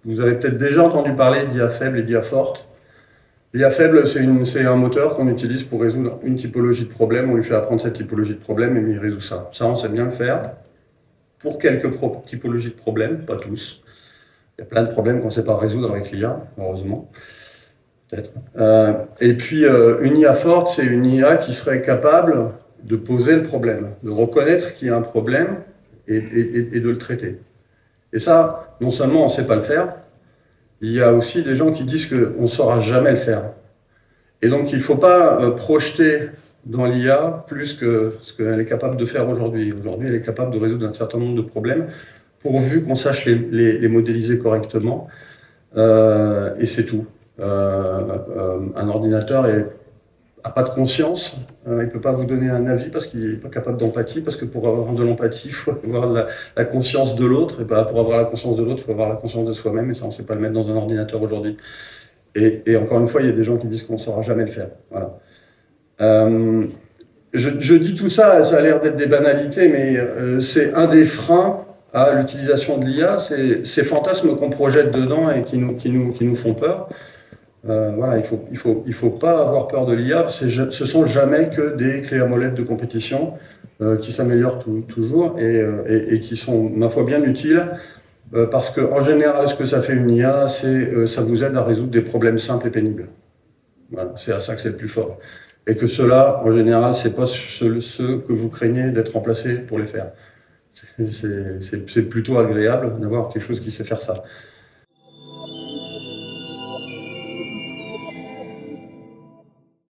Vous avez peut-être déjà entendu parler d'IA faible et d'IA forte. L'IA faible, c'est un moteur qu'on utilise pour résoudre une typologie de problème. On lui fait apprendre cette typologie de problème et il résout ça. Ça, on sait bien le faire pour quelques typologies de problèmes, pas tous. Il y a plein de problèmes qu'on ne sait pas résoudre avec l'IA, heureusement. Peut-être. Et puis, une IA forte, c'est une IA qui serait capable de poser le problème, de reconnaître qu'il y a un problème et de le traiter. Et ça, non seulement on ne sait pas le faire, il y a aussi des gens qui disent qu'on ne saura jamais le faire. Et donc, il ne faut pas projeter dans l'IA plus que ce qu'elle est capable de faire aujourd'hui. Aujourd'hui, elle est capable de résoudre un certain nombre de problèmes, pourvu qu'on sache les modéliser correctement. Et c'est tout. Un ordinateur n'a pas de conscience, il ne peut pas vous donner un avis parce qu'il n'est pas capable d'empathie, parce que pour avoir de l'empathie, il faut avoir la conscience de l'autre, et pour avoir la conscience de l'autre, il faut avoir la conscience de soi-même, et ça, on ne sait pas le mettre dans un ordinateur aujourd'hui. Et encore une fois, il y a des gens qui disent qu'on ne saura jamais le faire. Voilà. Je dis tout ça, ça a l'air d'être des banalités, mais c'est un des freins à l'utilisation de l'IA, c'est ces fantasmes qu'on projette dedans et qui nous font peur. Voilà, il faut pas avoir peur de l'IA, ce sont jamais que des clés à molette de compétition qui s'améliorent toujours et qui sont, ma foi, bien utiles, parce qu'en général, ce que ça fait une IA, c'est ça vous aide à résoudre des problèmes simples et pénibles. Voilà, c'est à ça que c'est le plus fort. Et que ceux-là, en général, c'est pas ceux que vous craignez d'être remplacés pour les faire. C'est plutôt agréable d'avoir quelque chose qui sait faire ça.